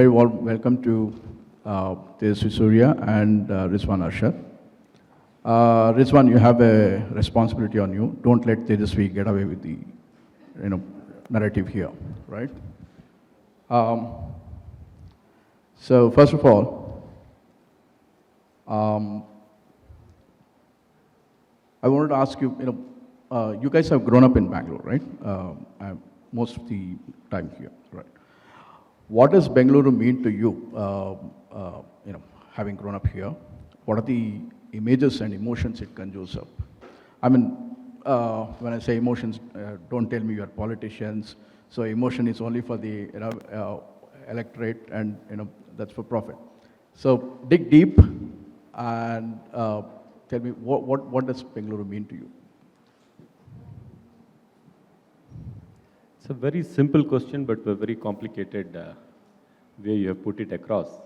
very warm welcome to Tejasvi Surya and Rizwan Arshad. Rizwan, you have a responsibility on you. Don't let Tejasvi get away with the, narrative here, right? So first of all, I wanted to ask you, you guys have grown up in Bangalore, right? Most of the time here, right? What does Bengaluru mean to you, having grown up here? What are the images and emotions it conjures up? I mean, when I say emotions, don't tell me you are politicians. So emotion is only for the electorate, and that's for profit. So dig deep and tell me what does Bengaluru mean to you? It's a very simple question, but a very complicated way you have put it across.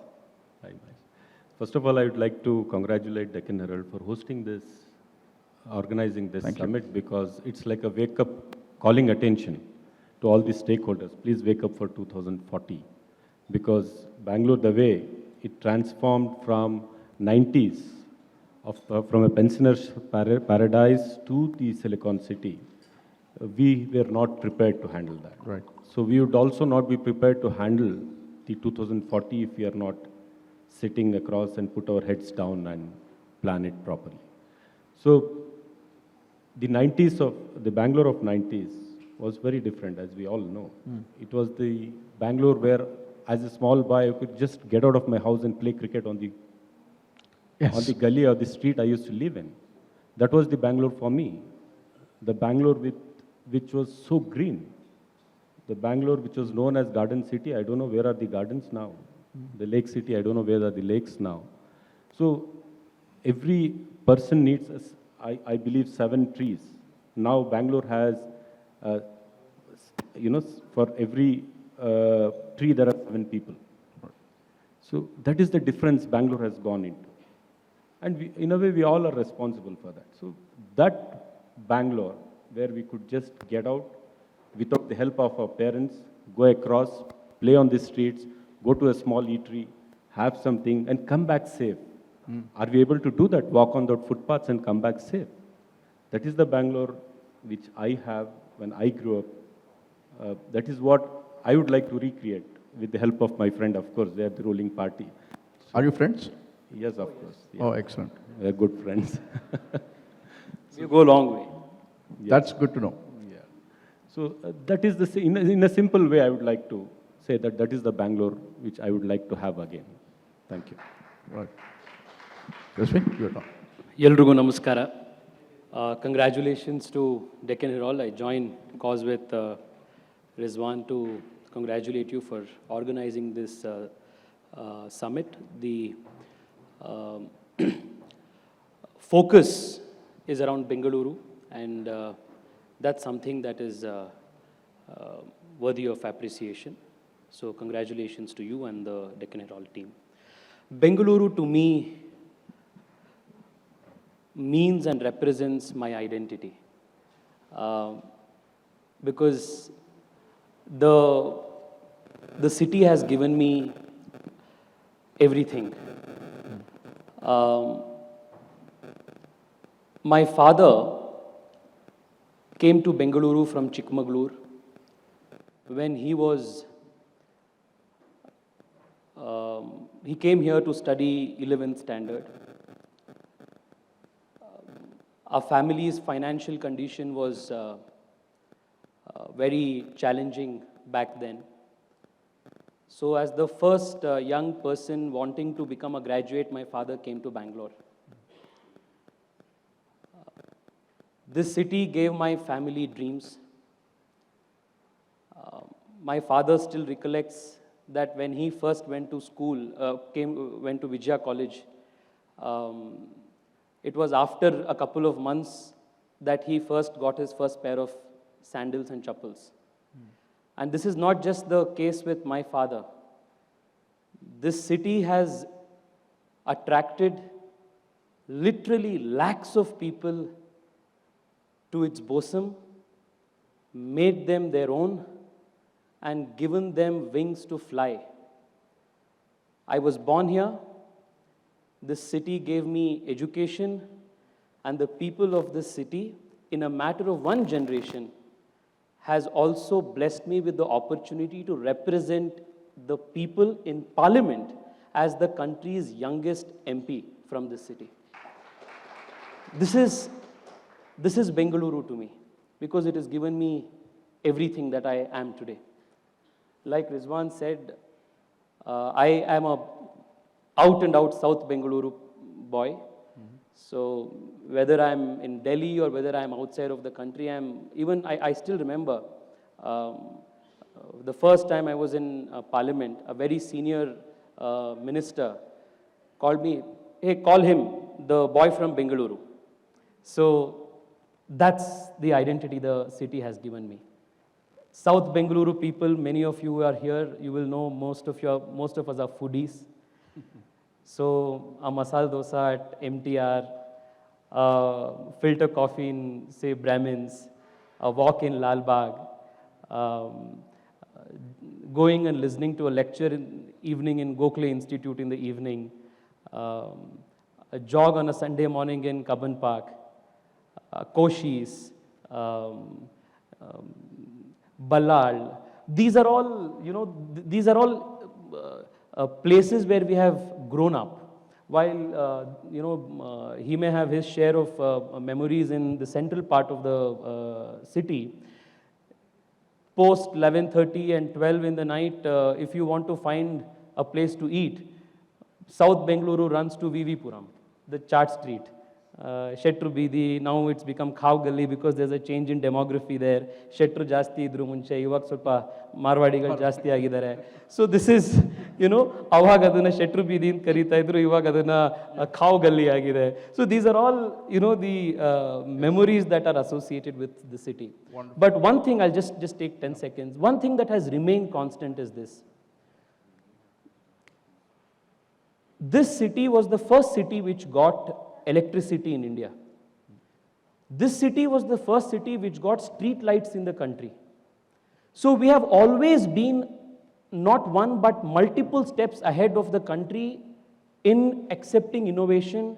First of all, I would like to congratulate Deccan Herald for hosting this, organizing this summit, because it's like a wake-up, calling attention to all the stakeholders. Please wake up for 2040, because Bangalore, the way it transformed from 90s, from a pensioner's paradise to the Silicon City, we were not prepared to handle that. Right. So we would also not be prepared to handle the 2040 if we are not sitting across and put our heads down and plan it properly. So the 90s the Bangalore of 90s was very different, as we all know. It was the Bangalore where, as a small boy, I could just get out of my house and play cricket on the gully or the street I used to live in. That was the Bangalore for me. The Bangalore which was so green. The Bangalore which was known as Garden City, I don't know where are the gardens now. The Lake City, I don't know where are the lakes now. So every person needs, I believe, 7 trees. Now Bangalore has, for every tree there are 7 people. So that is the difference Bangalore has gone into. And in a way, we all are responsible for that. So that Bangalore, where we could just get out without the help of our parents, go across, play on the streets, go to a small eatery, have something, and come back safe. Are we able to do that? Walk on the footpaths and come back safe. That is the Bangalore which I have when I grew up. That is what I would like to recreate with the help of my friend, of course. They are the ruling party. So, are you friends? Yes, of course. Yeah. Oh, excellent. We are good friends. You go a long way. Yeah. That's good to know. Yeah. So that is in a simple way, I would like to say that is the Bangalore which I would like to have again. Thank you. Right. Yasmin, your turn. Yelrigu namaskara. Congratulations to Deccan Herald. I join cause with Rizwan to congratulate you for organizing this summit. The focus is around Bengaluru, and that's something that is worthy of appreciation. So congratulations to you and the Deccan Herald team. Bengaluru to me means and represents my identity, because the city has given me everything. My father came to Bengaluru from Chikmagalur when he came here to study 11th standard. Our family's financial condition was very challenging back then. So as the first young person wanting to become a graduate, my father came to Bangalore. This city gave my family dreams. My father still recollects that when he first went to school, went to Vijaya College, it was after a couple of months that he first got his first pair of sandals and chappals. And this is not just the case with my father. This city has attracted literally lakhs of people to its bosom, made them their own, and given them wings to fly. I was born here. This city gave me education, and the people of this city, in a matter of one generation, has also blessed me with the opportunity to represent the people in parliament as the country's youngest MP from this city. This is Bengaluru to me, because it has given me everything that I am today. Like Rizwan said, I am a out-and-out South Bengaluru boy. So whether I'm in Delhi or whether I'm outside of the country, I still remember the first time I was in parliament, a very senior minister called me, hey, call him the boy from Bengaluru. So that's the identity the city has given me. South Bengaluru people, many of you who are here, you will know most of us are foodies. So a masala dosa at MTR, filter coffee in, say, Brahmins, a walk in Lal Bagh, going and listening to a lecture in evening in Gokhale Institute in the evening, a jog on a Sunday morning in Cubbon Park, Koshis, Ballal. These are all, places where we have grown up. While, he may have his share of memories in the central part of the city, post 11:30 and 12 in the night, if you want to find a place to eat, South Bengaluru runs to VV Puram, the Chaat Street. Shetru Bidi, now it's become Khav Gali because there's a change in demography there. Shetru Jasti idru munche, Ivak ಸ್ವಲ್ಪ Marwadigal Jasti agidare. So this is, ಅವಾಗ ಅದನ್ನ ಶೆಟ್ರು ಬೀದಿ ಅಂತ ಕರೀತಾ ಇದ್ರು, ಇವಾಗ ಅದನ್ನ ಖಾವ್ ಗಲ್ಲಿ ಆಗಿದೆ. So these are all, the memories that are associated with the city. Wonderful. But one thing, I'll just take 10 seconds. One thing that has remained constant is this. This city was the first city which got electricity in India. This city was the first city which got street lights in the country. So we have always been not one but multiple steps ahead of the country in accepting innovation,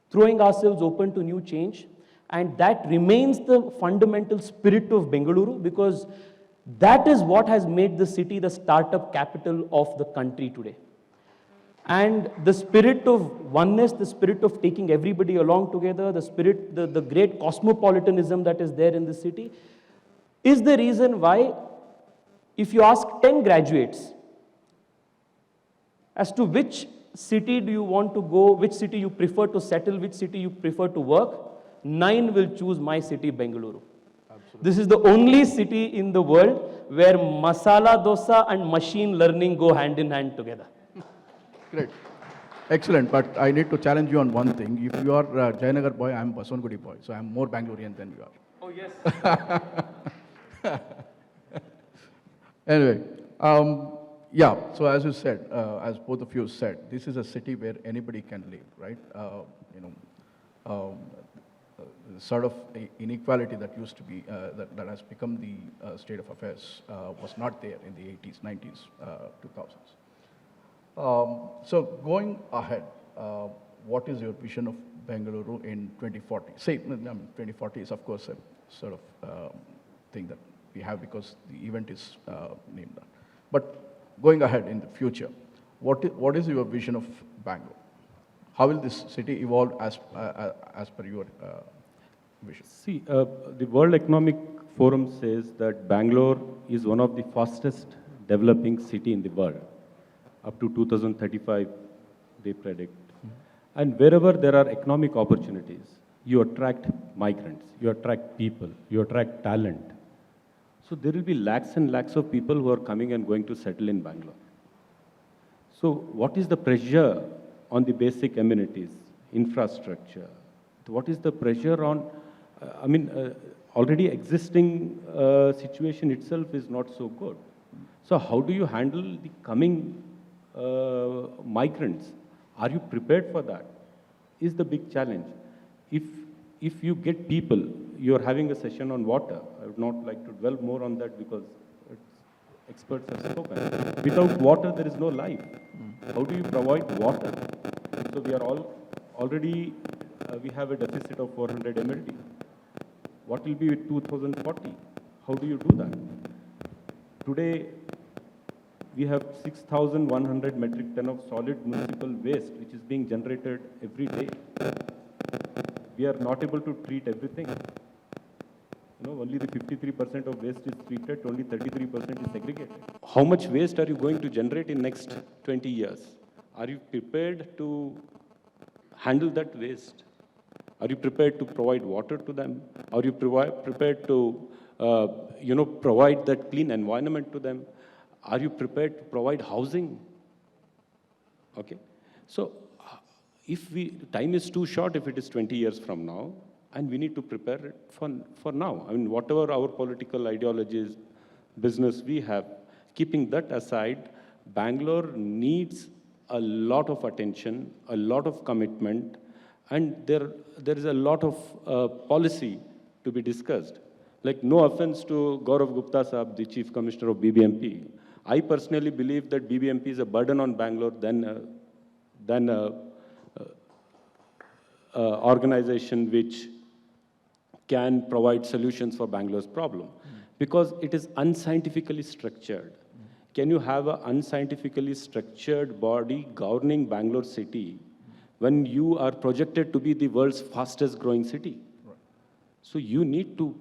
throwing ourselves open to new change, and that remains the fundamental spirit of Bengaluru, because that is what has made the city the startup capital of the country today. And the spirit of oneness, the spirit of taking everybody along together, the spirit, the great cosmopolitanism that is there in the city, is the reason why, if you ask 10 graduates as to which city do you want to go, which city you prefer to settle, which city you prefer to work, 9 will choose my city, Bengaluru. Absolutely. This is the only city in the world where masala dosa and machine learning go hand in hand together. Great. Excellent. But I need to challenge you on one thing. If you are Jayanagar boy, I am Baswangudi boy. So I am more Bangalorean than you are. Oh, yes. Anyway, yeah, so as you said, as both of you said, this is a city where anybody can live, right? Sort of inequality that used to be, that has become the state of affairs was not there in the 80s, 90s, 2000s. So going ahead, what is your vision of Bengaluru in 2040? Say, 2040 is of course a sort of thing that we have because the event is named that. But going ahead in the future, what is your vision of Bangalore? How will this city evolve as per your vision? See, the World Economic Forum says that Bangalore is one of the fastest developing city in the world. Up to 2035, they predict. And wherever there are economic opportunities, you attract migrants, you attract people, you attract talent. So there will be lakhs and lakhs of people who are coming and going to settle in Bangalore. So what is the pressure on the basic amenities, infrastructure? What is the pressure on, already existing situation itself is not so good. So how do you handle the coming migrants? Are you prepared for that? Is the big challenge. If you get people, you are having a session on water. I would not like to dwell more on that because experts have spoken. Without water, there is no life. How do you provide water? So we are already, we have a deficit of 400 MLD. What will be with 2040? How do you do that? Today, we have 6,100 metric ton of solid municipal waste, which is being generated every day. We are not able to treat everything. Only the 53% of waste is treated, only 33% is segregated. How much waste are you going to generate in next 20 years? Are you prepared to handle that waste? Are you prepared to provide water to them? Are you prepared to, provide that clean environment to them? Are you prepared to provide housing? Okay. So if time is too short if it is 20 years from now, and we need to prepare it for now. I mean, whatever our political ideologies, business we have, keeping that aside, Bangalore needs a lot of attention, a lot of commitment, and there is a lot of policy to be discussed. Like, no offense to Gaurav Gupta Sahab, the Chief Commissioner of BBMP. I personally believe that BBMP is a burden on Bangalore than organization which can provide solutions for Bangalore's problem, because it is unscientifically structured. Can you have an unscientifically structured body governing Bangalore city when you are projected to be the world's fastest growing city? Right. So you need to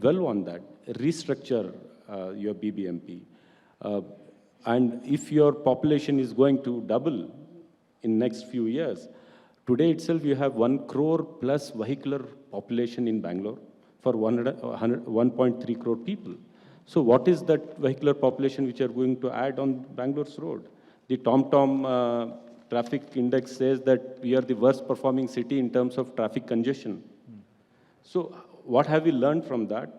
dwell on that, restructure your BBMP. And if your population is going to double in next few years, today itself you have 1 crore plus vehicular population in Bangalore for 1.3 crore people. So what is that vehicular population which are going to add on Bangalore's road? The TomTom traffic index says that we are the worst performing city in terms of traffic congestion. So what have we learned from that?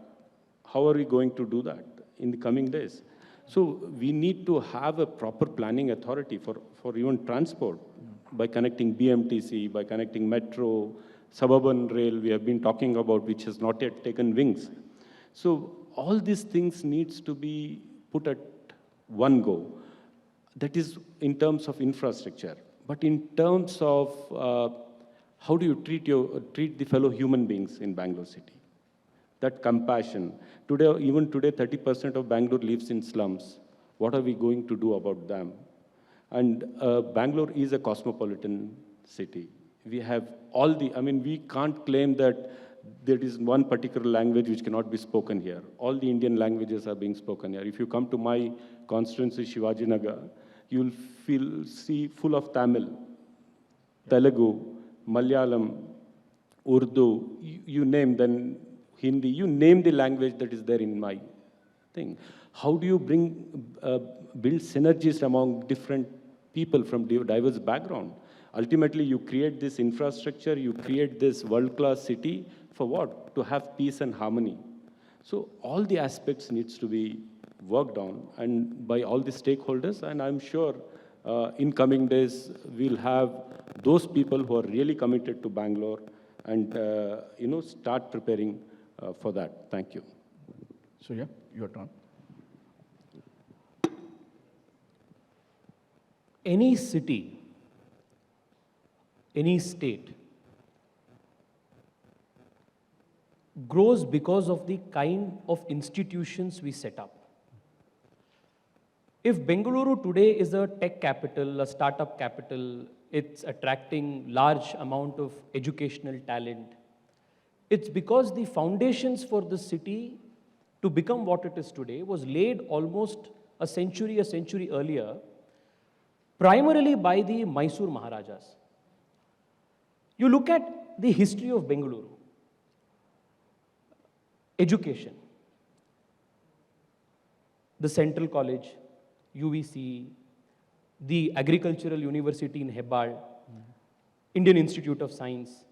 How are we going to do that in the coming days? So we need to have a proper planning authority for even transport, by connecting BMTC, by connecting metro, suburban rail we have been talking about, which has not yet taken wings. So all these things needs to be put at one go. That is in terms of infrastructure. But in terms of how do you treat the fellow human beings in Bangalore city? That compassion. Even today, 30% of Bangalore lives in slums. What are we going to do about them? And Bangalore is a cosmopolitan city. We have we can't claim that there is one particular language which cannot be spoken here. All the Indian languages are being spoken here. If you come to my constituency, Shivajinagar, you'll see full of Tamil, Telugu, Malayalam, Urdu, you name, then Hindi, you name the language that is there in my thing. How do you build synergies among different people from diverse background? Ultimately, you create this infrastructure, you create this world-class city for what? To have peace and harmony. So all the aspects needs to be worked on and by all the stakeholders, and I'm sure in coming days, we'll have those people who are really committed to Bangalore and start preparing for that. Thank you. So yeah, your turn. Any city, any state grows because of the kind of institutions we set up. If Bengaluru today is a tech capital, a startup capital, it's attracting large amount of educational talent, it's because the foundations for the city to become what it is today was laid almost a century earlier, primarily by the Mysore Maharajas. You look at the history of Bengaluru. Education. The Central College, UVC, the Agricultural University in Hebbal, Indian Institute of Science.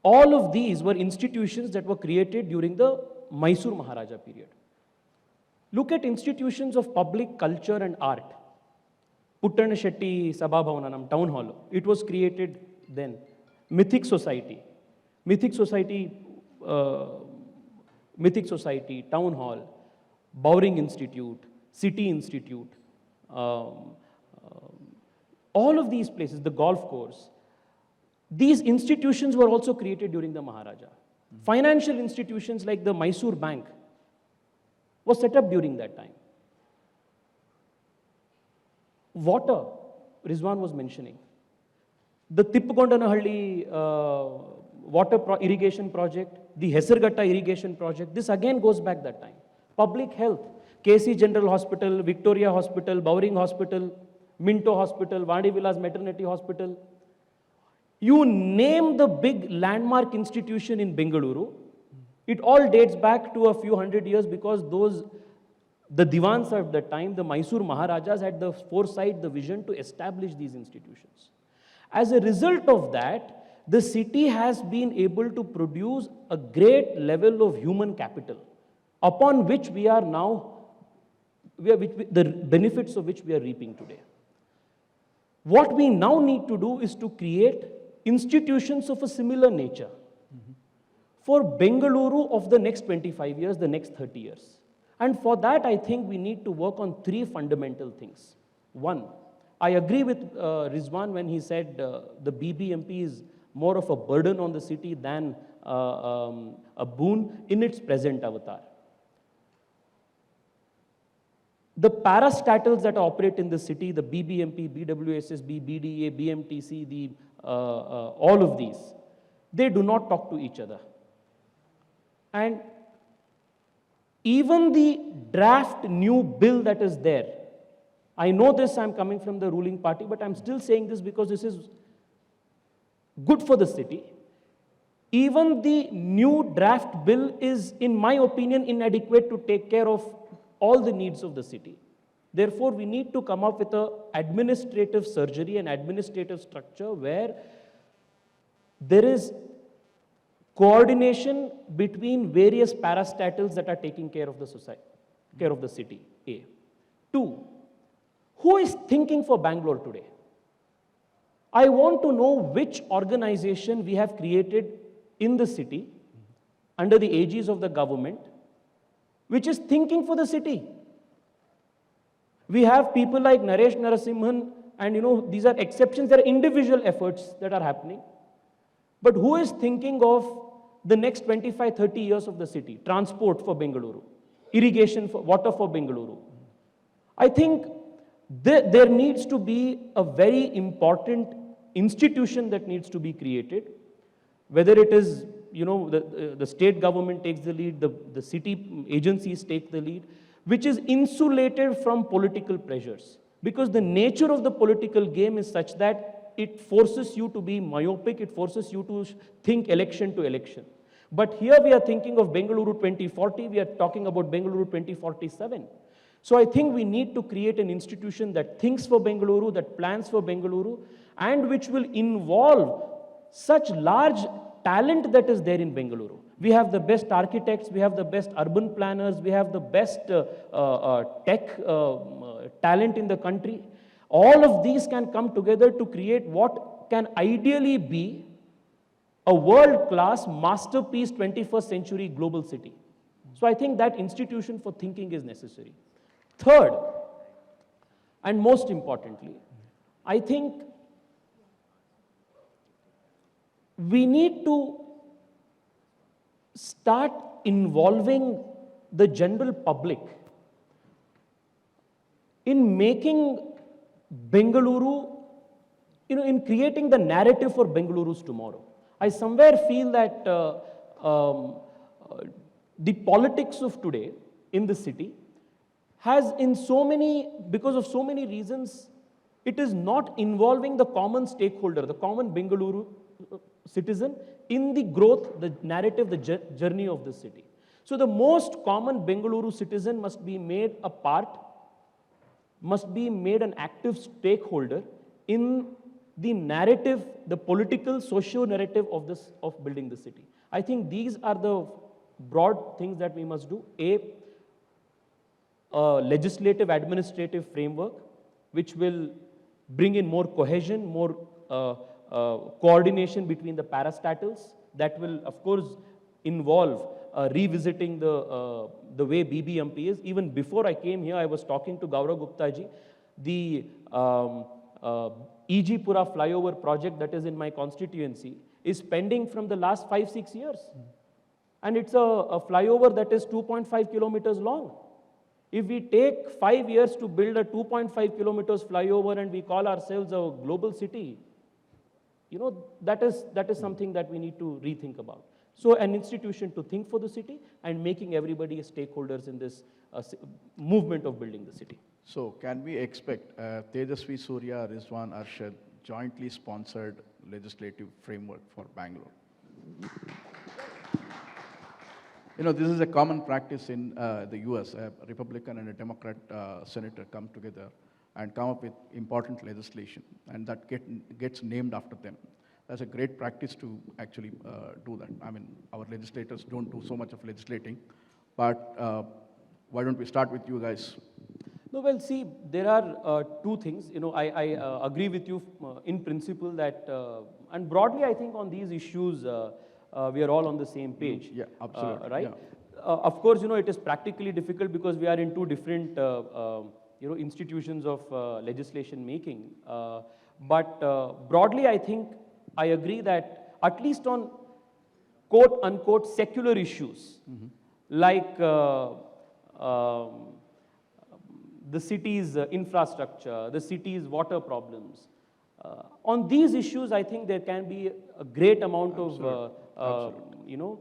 All of these were institutions that were created during the Mysore Maharaja period. Look at institutions of public culture and art. Puttana Shetty Sabha Bhavanam Town Hall, it was created then. Mythic Society, Town Hall, Bowring Institute, City Institute, all of these places, the golf course, these institutions were also created during the Maharaja. Financial institutions like the Mysore Bank was set up during that time. Water, Rizwan was mentioning. The Tippagondanahalli irrigation project, the Hesargatta irrigation project, this again goes back that time. Public health, KC General Hospital, Victoria Hospital, Bowring Hospital, Minto Hospital, Vandi Villas Maternity Hospital. You name the big landmark institution in Bengaluru, it all dates back to a few hundred years because the Diwans of the time, the Mysore Maharajas had the foresight, the vision to establish these institutions. As a result of that, the city has been able to produce a great level of human capital upon which we are now, the benefits of which we are reaping today. What we now need to do is to create institutions of a similar nature for Bengaluru of the next 25 years, the next 30 years. And for that, I think we need to work on three fundamental things. One, I agree with Rizwan when he said the BBMP is more of a burden on the city than a boon in its present avatar. The parastatals that operate in the city, the BBMP, BWSSB, BDA, BMTC, all of these, they do not talk to each other. And even the draft new bill that is there, I know this, I'm coming from the ruling party, but I'm still saying this because this is good for the city. Even the new draft bill is, in my opinion, inadequate to take care of all the needs of the city. Therefore, we need to come up with an administrative surgery, an administrative structure where there is coordination between various parastatals that are taking care of the society, care of the city, A. Two, who is thinking for Bangalore today? I want to know which organization we have created in the city under the aegis of the government, which is thinking for the city. We have people like Naresh Narasimhan, and these are exceptions, there are individual efforts that are happening. But who is thinking of the next 25, 30 years of the city? Transport for Bengaluru, irrigation, for water for Bengaluru. I think there needs to be a very important institution that needs to be created, whether it is, the state government takes the lead, the city agencies take the lead, which is insulated from political pressures. Because the nature of the political game is such that it forces you to be myopic, it forces you to think election to election. But here we are thinking of Bengaluru 2040, we are talking about Bengaluru 2047. So I think we need to create an institution that thinks for Bengaluru, that plans for Bengaluru, and which will involve such large talent that is there in Bengaluru. We have the best architects, we have the best urban planners, we have the best tech talent in the country. All of these can come together to create what can ideally be a world-class masterpiece 21st century global city. So I think that institution for thinking is necessary. Third, and most importantly, I think we need to start involving the general public in making Bengaluru, in creating the narrative for Bengaluru's tomorrow. I somewhere feel that the politics of today in the city has because of so many reasons, it is not involving the common stakeholder, the common Bengaluru citizen in the growth, the narrative, the journey of the city. So the most common Bengaluru citizen must be made a part, must be made an active stakeholder in the narrative, the political, socio-narrative of building the city. I think these are the broad things that we must do. A legislative, administrative framework, which will bring in more cohesion, more coordination between the parastatals. That will, of course, involve revisiting the way BBMP is. Even before I came here, I was talking to Gaurav Gupta ji. The E.G. Pura flyover project that is in my constituency is pending from the last 5-6 years. And it's a flyover that is 2.5 kilometers long. If we take 5 years to build a 2.5 kilometers flyover and we call ourselves a global city, you know, that is something that we need to rethink about. So an institution to think for the city and making everybody stakeholders in this movement of building the city. So can we expect Tejasvi Surya, Rizwan Arshad jointly sponsored legislative framework for Bangalore? You know, this is a common practice in the US. A Republican and a Democrat senator come together and come up with important legislation, and that gets named after them. That's a great practice to actually do that. I mean, our legislators don't do so much of legislating, but why don't we start with you guys? No, well, see, there are two things. You know, I agree with you in principle that, and broadly, I think on these issues, we are all on the same page. Yeah, absolutely. Right? Yeah. Of course, you know, it is practically difficult because we are in two different, you know, institutions of legislation making. But broadly, I think I agree that at least on quote unquote secular issues, like the city's infrastructure, the city's water problems. On these issues, I think there can be a great amount of, you know,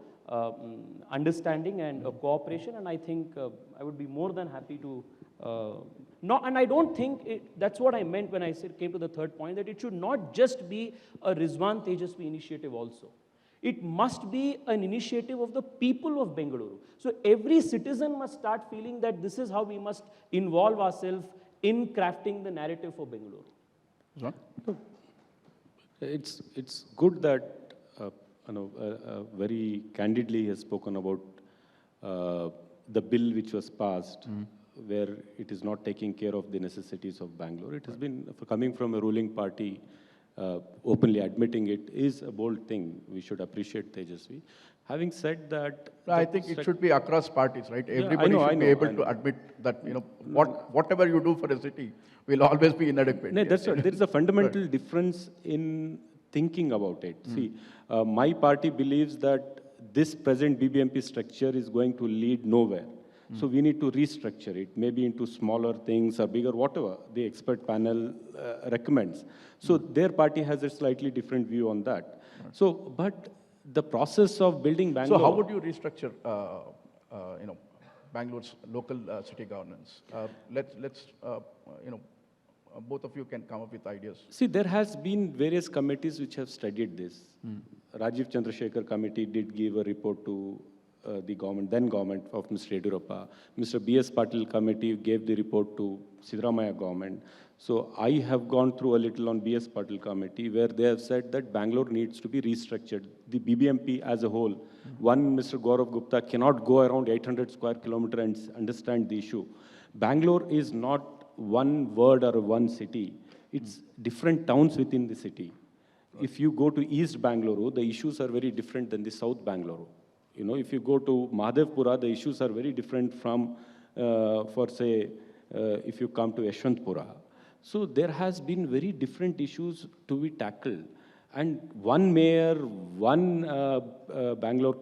understanding and cooperation, and I think I would be more than happy to. And I don't think that's what I meant when I came to the third point, that it should not just be a Rizwan Tejasvi initiative also. It must be an initiative of the people of Bengaluru. So every citizen must start feeling that this is how we must involve ourselves in crafting the narrative for Bengaluru. Rizwan? It's good that you know, very candidly he has spoken about the bill which was passed, where it is not taking care of the necessities of Bangalore. It has been coming from a ruling party. Openly admitting it is a bold thing. We should appreciate Tejasvi. Having said that, I think it should be across parties, right? Everybody I should be able to admit that, you know, whatever you do for a city will always be inadequate. No, that's right. There is a fundamental difference in thinking about it. See, my party believes that this present BBMP structure is going to lead nowhere. So we need to restructure it, maybe into smaller things or bigger, whatever the expert panel recommends. So their party has a slightly different view on that. So, but the process of building Bangalore... So how would you restructure, you know, Bangalore's local city governance? Let's you know, both of you can come up with ideas. See, there has been various committees which have studied this. Rajiv Chandrasekhar committee did give a report to the government, then government of Mr. Yedurappa. Mr. B.S. Patil committee gave the report to Siddaramaiah government. So I have gone through a little on B.S. Patil committee where they have said that Bangalore needs to be restructured. The BBMP as a whole, one Mr. Gaurav Gupta cannot go around 800 square kilometer and understand the issue. Bangalore is not one word or one city. It's different towns within the city. If you go to East Bengaluru, the issues are very different than the South Bengaluru. You know, if you go to Mahadevpura, the issues are very different from, for say, if you come to Yeshwantpura. So there has been very different issues to be tackled. And one mayor, one Bangalore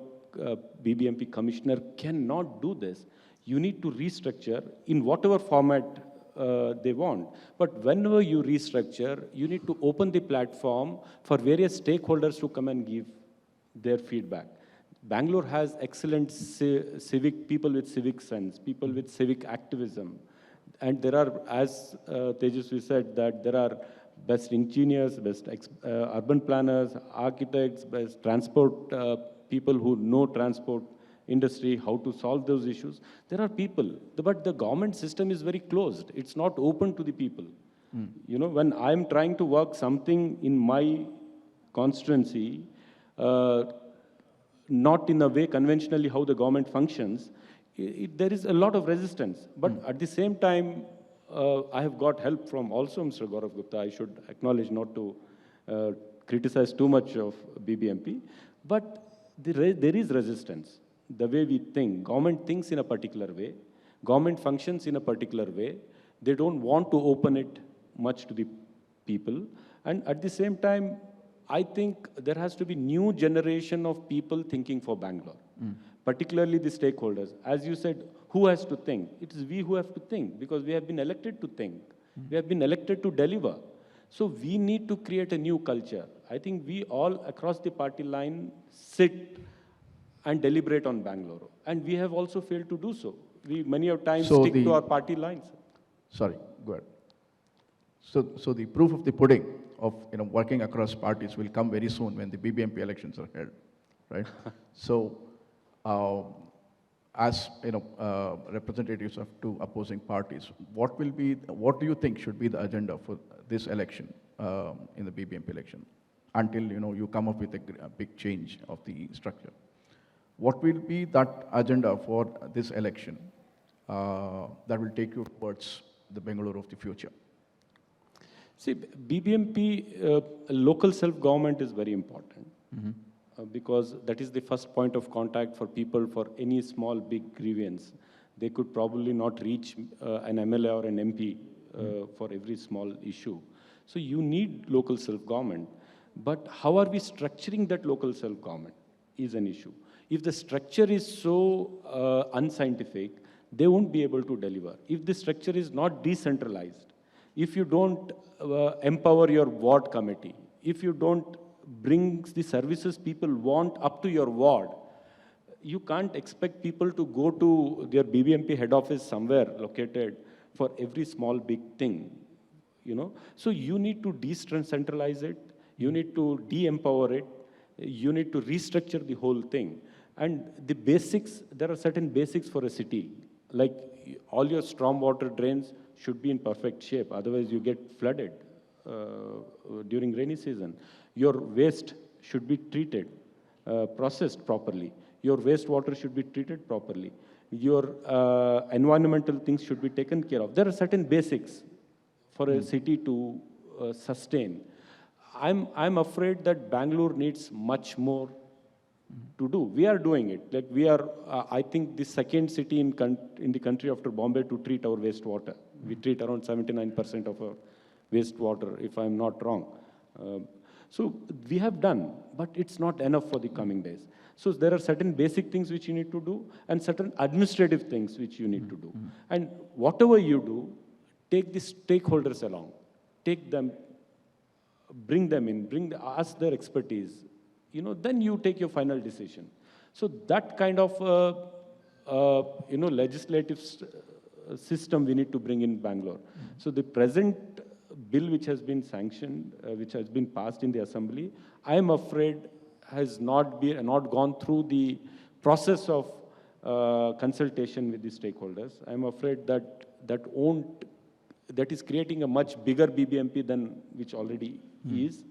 BBMP commissioner cannot do this. You need to restructure in whatever format they want. But whenever you restructure, you need to open the platform for various stakeholders to come and give their feedback. Bangalore has excellent civic people with civic sense, people with civic activism. And there are, as Tejasvi said, that there are best engineers, best urban planners, architects, best transport people who know transport industry, how to solve those issues. There are people, but the government system is very closed. It's not open to the people. You know, when I'm trying to work something in my constituency, not in a way conventionally how the government functions, there is a lot of resistance. But at the same time, I have got help from also Mr. Gaurav Gupta. I should acknowledge not to criticize too much of BBMP. But there is resistance. The way we think, government thinks in a particular way, government functions in a particular way. They don't want to open it much to the people. And at the same time, I think there has to be new generation of people thinking for Bangalore, particularly the stakeholders. As you said, who has to think? It is we who have to think, because we have been elected to think. We have been elected to deliver. So we need to create a new culture. I think we all across the party line sit and deliberate on Bangalore. And we have also failed to do so. We many of times So stick the- to our party lines. Sorry, go ahead. So the proof of the pudding of working across parties will come very soon when the BBMP elections are held, right? So, as representatives of two opposing parties, what do you think should be the agenda for this election in the BBMP election until you come up with a big change of the structure? What will be that agenda for this election that will take you towards the Bengaluru of the future? See, BBMP, local self-government is very important because that is the first point of contact for people for any small, big grievance. They could probably not reach an MLA or an MP for every small issue. So you need local self-government. But how are we structuring that local self-government is an issue. If the structure is so unscientific, they won't be able to deliver. If the structure is not decentralized, if you don't empower your ward committee, if you don't bring the services people want up to your ward, you can't expect people to go to their BBMP head office somewhere located for every small big thing, So you need to decentralize it, you need to de-empower it, you need to restructure the whole thing. And the basics, there are certain basics for a city, like all your stormwater drains should be in perfect shape, otherwise you get flooded during rainy season. Your waste should be treated, processed properly. Your wastewater should be treated properly. Your environmental things should be taken care of. There are certain basics for a city to sustain. I'm afraid that Bangalore needs much more to do. We are doing it. Like we are, I think, the second city in the country after Bombay to treat our wastewater. We treat around 79% of our wastewater, if I'm not wrong. So we have done, but it's not enough for the coming days. So there are certain basic things which you need to do and certain administrative things which you need to do. And whatever you do, take the stakeholders along. Take them, bring them in, ask their expertise. Then you take your final decision. So that kind of, legislative system we need to bring in Bangalore. So the present bill which has been sanctioned, which has been passed in the assembly, I am afraid has not gone through the process of consultation with the stakeholders. I am afraid that is creating a much bigger BBMP than which already is.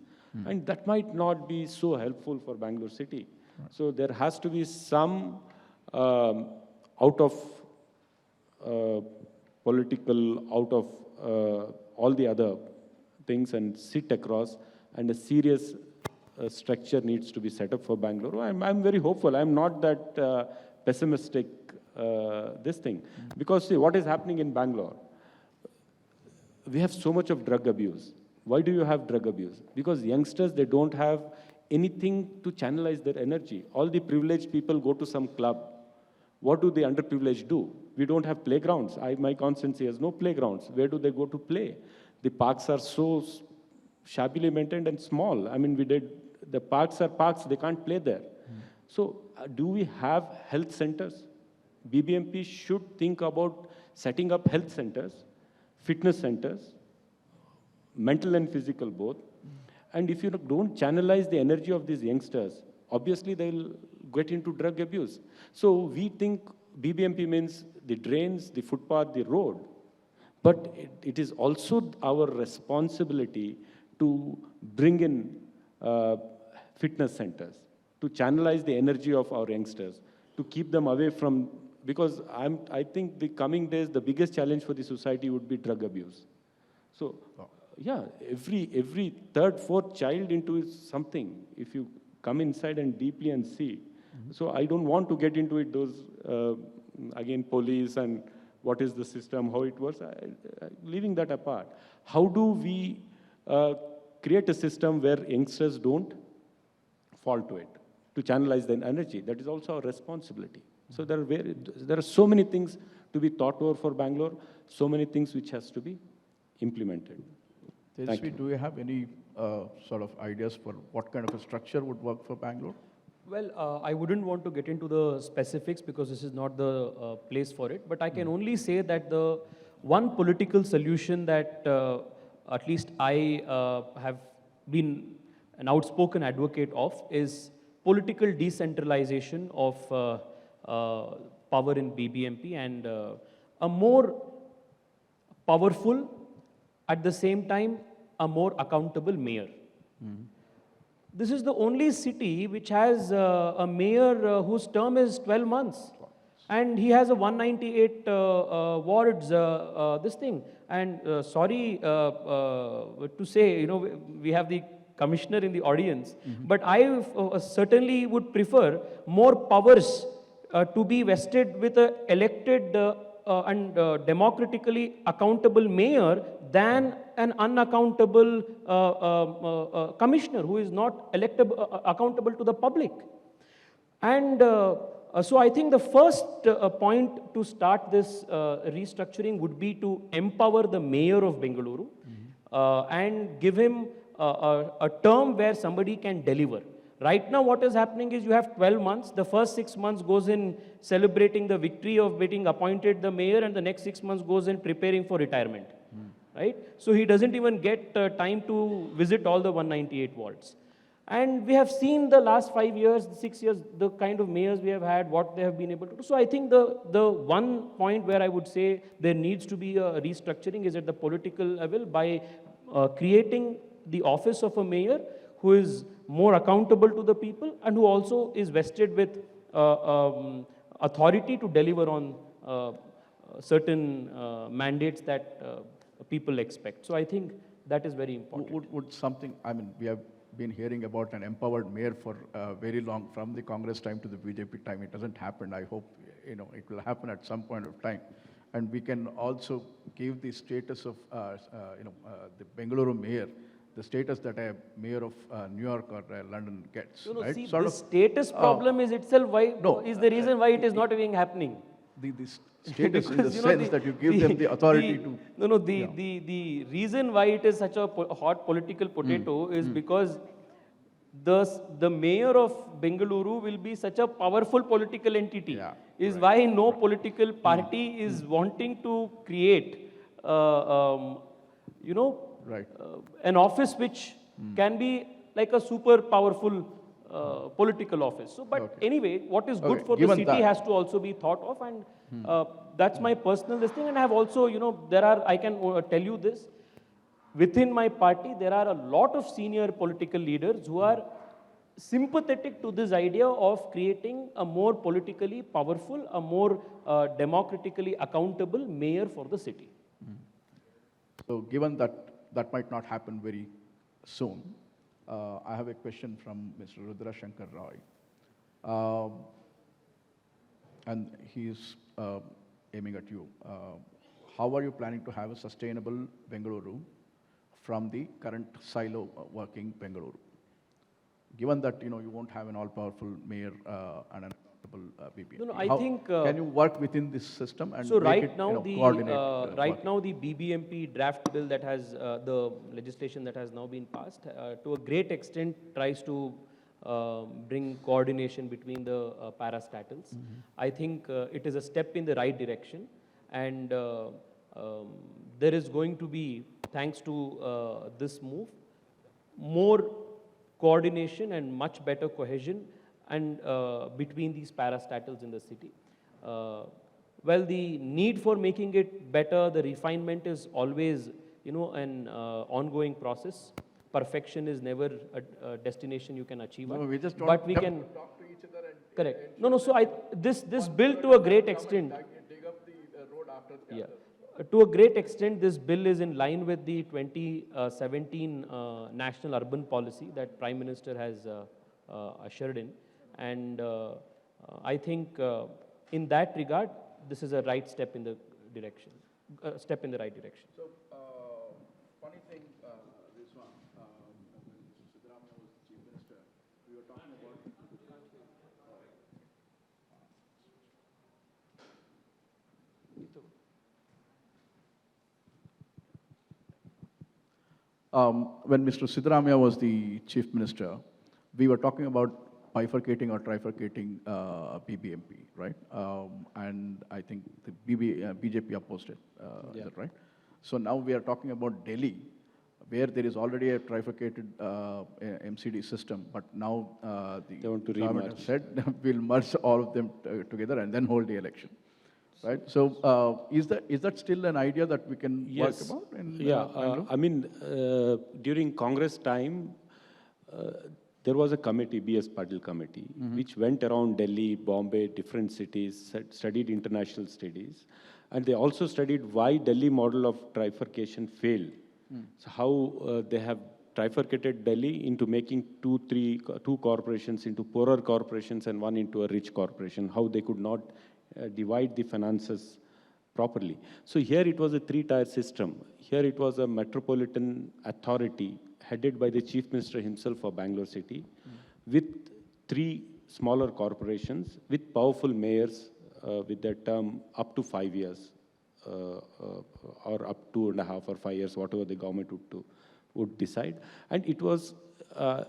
And that might not be so helpful for Bangalore city. Right. So there has to be some out of political, out of all the other things and sit across, and a serious structure needs to be set up for Bangalore. I'm very hopeful. I'm not that pessimistic, this thing. Because see, what is happening in Bangalore? We have so much of drug abuse. Why do you have drug abuse? Because youngsters, they don't have anything to channelize their energy. All the privileged people go to some club. What do the underprivileged do? We don't have playgrounds. My constituency has no playgrounds. Where do they go to play? The parks are so shabbily maintained and small. I mean, the parks are parks, they can't play there. So do we have health centers? BBMP should think about setting up health centers, fitness centers, mental and physical both. And if you don't channelize the energy of these youngsters, obviously they'll get into drug abuse. So we think BBMP means the drains, the footpath, the road. But it is also our responsibility to bring in fitness centers, to channelize the energy of our youngsters, to keep them away from, because I think the coming days, the biggest challenge for the society would be drug abuse. So, yeah, every third, fourth child into something, if you come inside and deeply and see. So I don't want to get into it, those, again, police and what is the system, how it works, leaving that apart. How do we create a system where youngsters don't fall to it, to channelize their energy. That is also our responsibility. So there are so many things to be thought over for Bangalore, so many things which has to be implemented. Thank you. Tejasvi, do you have any sort of ideas for what kind of a structure would work for Bangalore? Well, I wouldn't want to get into the specifics because this is not the place for it, but I can only say that the one political solution that at least I have been an outspoken advocate of is political decentralization of power in BBMP and a more powerful, at the same time, a more accountable mayor. This is the only city which has a mayor whose term is 12 months. And he has a 198 wards, this thing. And sorry to say, you know, we have the commissioner in the audience, but I certainly would prefer more powers to be vested with an elected and democratically accountable mayor than an unaccountable commissioner who is not accountable to the public. And so I think the first point to start this restructuring would be to empower the mayor of Bengaluru and give him a term where somebody can deliver. Right now what is happening is you have 12 months. The first 6 months goes in celebrating the victory of being appointed the mayor, and the next 6 months goes in preparing for retirement. Right? So he doesn't even get time to visit all the 198 wards. And we have seen the last 5 years, 6 years, the kind of mayors we have had, what they have been able to do. So I think the one point where I would say there needs to be a restructuring is at the political level by creating the office of a mayor who is more accountable to the people and who also is vested with authority to deliver on certain mandates that people expect. So I think that is very important. Would something, I mean, we have been hearing about an empowered mayor for very long, from the Congress time to the BJP time. It doesn't happen. I hope, you know, it will happen at some point of time. And we can also give the status of, the Bengaluru mayor, the status that a mayor of New York or London gets. No, right? see, sort the of, status problem is itself why is the reason why it is not even happening. The status in the Because, sense that you give them the authority to... The reason why it is such a hot political potato is because the mayor of Bengaluru will be such a powerful political entity. Is why no political party is wanting to create, an office which can be like a super powerful political office. So, but anyway, what is good for the city has to also be thought of, and that's my personal thing. And I have also, I can tell you this, within my party, there are a lot of senior political leaders who are sympathetic to this idea of creating a more politically powerful, a more democratically accountable mayor for the city. So given that that might not happen very soon, I have a question from Mr. Rudra Shankar Roy. And he's aiming at you. How are you planning to have a sustainable Bengaluru from the current silo working Bengaluru? Given that you won't have an all-powerful mayor and an accountable BBMP. No, I think can you work within this system and so make right it, now coordinate? Right now the BBMP draft bill that has the legislation that has now been passed to a great extent tries to bring coordination between the parastatals. I think it is a step in the right direction, and there is going to be, thanks to this move, more coordination and much better cohesion and between these parastatals in the city. Well, the need for making it better, the refinement is always, an ongoing process. Perfection is never a destination you can achieve. No, we just don't but we can talk to each other and... Correct. No, so this bill to a great extent... dig up the road after... Yeah. To a great extent, this bill is in line with the 2017 National Urban Policy that Prime Minister has ushered in. And I think in that regard, this is a right step in the direction, step in the right direction. So, funny thing, Rizwan, When Mr. Siddaramaiah was the chief minister, we were talking about bifurcating or trifurcating BBMP, right? And I think the BJP opposed it, is that right? So now we are talking about Delhi, where there is already a trifurcated MCD system, but now They want to government remerge. has said we'll merge all of them together and then hold the election, right? So is that still an idea that we can work about? During Congress time, there was a committee, B.S. Patil committee, which went around Delhi, Bombay, different cities, studied international studies, and they also studied why Delhi model of trifurcation failed. So how they have trifurcated Delhi into making two corporations into poorer corporations and one into a rich corporation, how they could not divide the finances properly. So here it was a three-tier system. Here it was a metropolitan authority headed by the chief minister himself of Bangalore city, with three smaller corporations, with powerful mayors with their term up to 5 years, or up to 2.5 or 5 years, whatever the government would decide. And it was,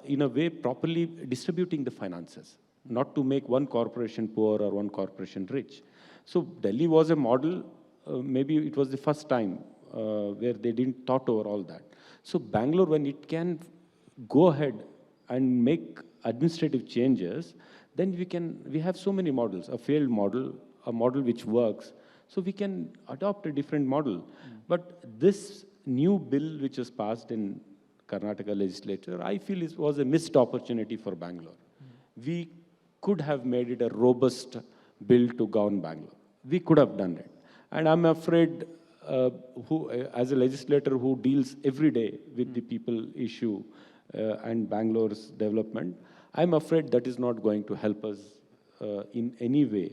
in a way, properly distributing the finances, not to make one corporation poor or one corporation rich. So Delhi was a model. Maybe it was the first time where they didn't thought over all that. So Bangalore, when it can go ahead and make administrative changes, then we have so many models, a failed model, a model which works. So we can adopt a different model. But this new bill which was passed in Karnataka legislature, I feel it was a missed opportunity for Bangalore. We could have made it a robust bill to govern Bangalore. We could have done it. And I'm afraid, as a legislator who deals every day with the people issue and Bangalore's development, I'm afraid that is not going to help us in any way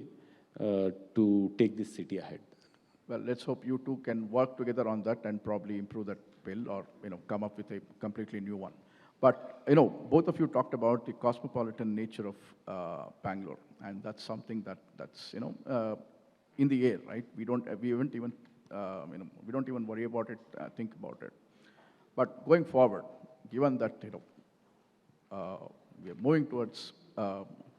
to take this city ahead. Well, let's hope you two can work together on that and probably improve that bill, or come up with a completely new one. But both of you talked about the cosmopolitan nature of Bangalore, and that's something that's in the air, right? We don't even worry about it, think about it. But going forward, given that we are moving towards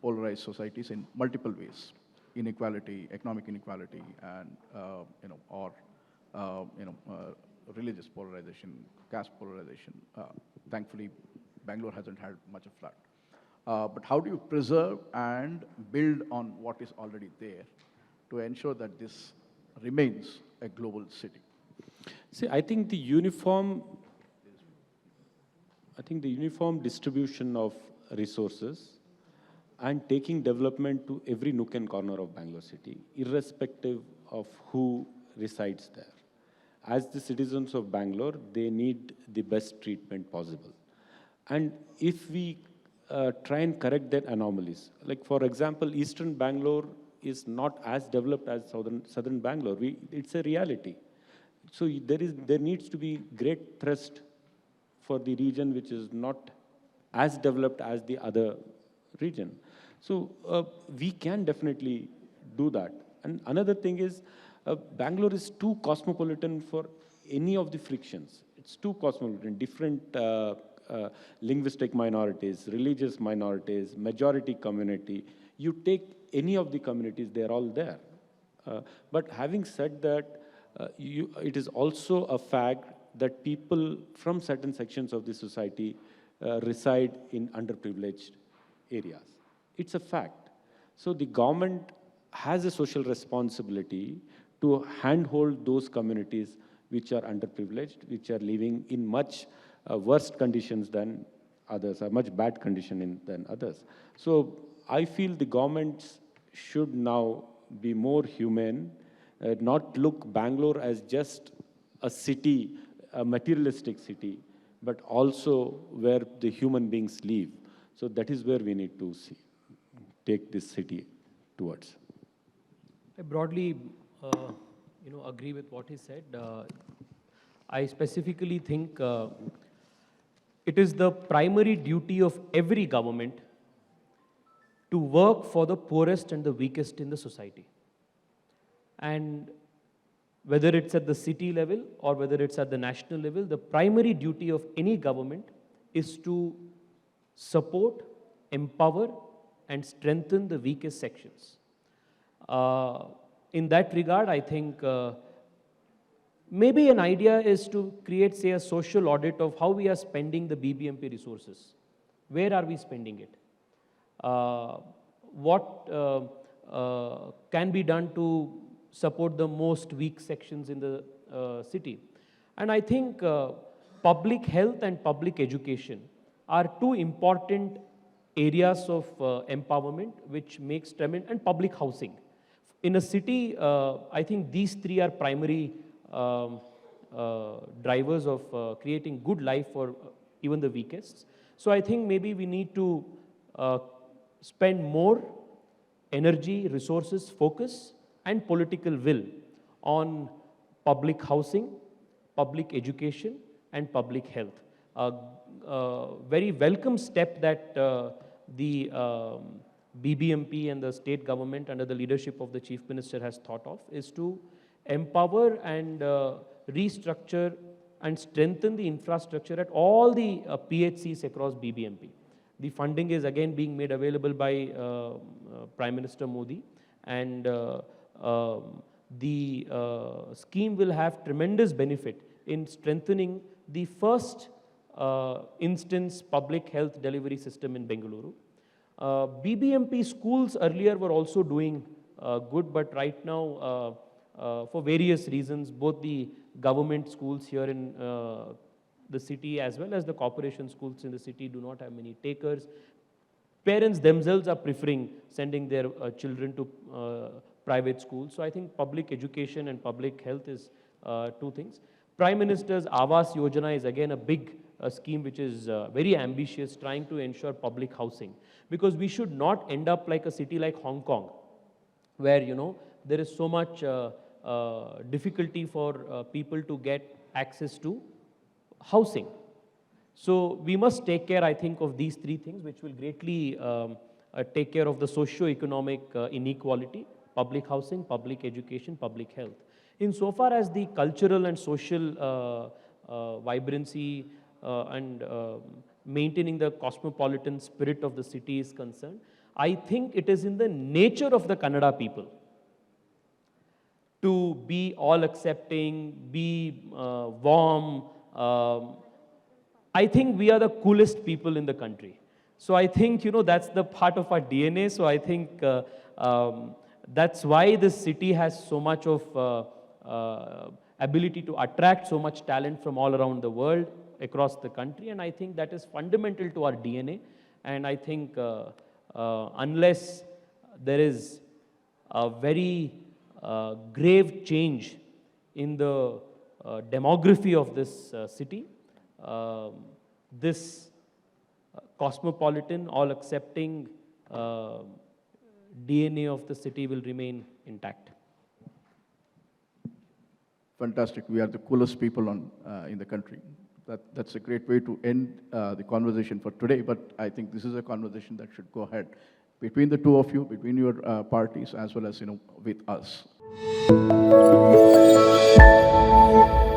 polarized societies in multiple ways, inequality, economic inequality, and religious polarization, caste polarization. Thankfully, Bangalore hasn't had much of that. But how do you preserve and build on what is already there to ensure that this remains a global city? See, I think the uniform distribution of resources and taking development to every nook and corner of Bangalore city, irrespective of who resides there. As the citizens of Bangalore, they need the best treatment possible. And if we try and correct their anomalies, like for example, Eastern Bangalore is not as developed as Southern Bangalore. It's a reality. So there needs to be great thrust for the region which is not as developed as the other region. So we can definitely do that. And another thing is, Bangalore is too cosmopolitan for any of the frictions. It's too cosmopolitan, different linguistic minorities, religious minorities, majority community. You take any of the communities, they're all there. But having said that, it is also a fact that people from certain sections of the society reside in underprivileged areas. It's a fact. So the government has a social responsibility to handhold those communities which are underprivileged, which are living in much worse conditions than others, or much bad condition than others. So I feel the governments should now be more humane, not look Bangalore as just a city, a materialistic city, but also where the human beings live. So that is where we need to take this city towards. I broadly, agree with what he said. I specifically think it is the primary duty of every government to work for the poorest and the weakest in the society. And whether it's at the city level or whether it's at the national level, the primary duty of any government is to support, empower, and strengthen the weakest sections. In that regard, I think maybe an idea is to create, say, a social audit of how we are spending the BBMP resources. Where are we spending it? What can be done to support the most weak sections in the city? And I think public health and public education are two important areas of empowerment which makes tremendous, and public housing. In a city, I think these three are primary drivers of creating good life for even the weakest. So I think maybe we need to spend more energy, resources, focus, and political will on public housing, public education, and public health. Very welcome step that the BBMP and the state government under the leadership of the Chief Minister has thought of is to empower and restructure and strengthen the infrastructure at all the PHCs across BBMP. The funding is again being made available by Prime Minister Modi, and the scheme will have tremendous benefit in strengthening the first instance public health delivery system in Bengaluru. BBMP schools earlier were also doing good, but right now, for various reasons, both the government schools here in the city as well as the corporation schools in the city do not have many takers. Parents themselves are preferring sending their children to private schools. So I think public education and public health is two things. Prime Minister's Awas Yojana is again a big scheme which is very ambitious, trying to ensure public housing. Because we should not end up like a city like Hong Kong, where, you know, there is so much difficulty for people to get access to housing. So we must take care, I think, of these three things, which will greatly take care of the socio-economic inequality: public housing, public education, public health. Insofar as the cultural and social vibrancy and maintaining the cosmopolitan spirit of the city is concerned, I think it is in the nature of the Kannada people to be all accepting, be warm. I think we are the coolest people in the country. So I think, you know, that's the part of our DNA. So I think that's why this city has so much of ability to attract so much talent from all around the world, across the country. And I think that is fundamental to our DNA. And I think unless there is a very grave change in the demography of this city, this cosmopolitan, all-accepting DNA of the city will remain intact. Fantastic. We are the coolest people in the country. That's a great way to end the conversation for today, but I think this is a conversation that should go ahead between the two of you, between your parties, as well as, you know, with us.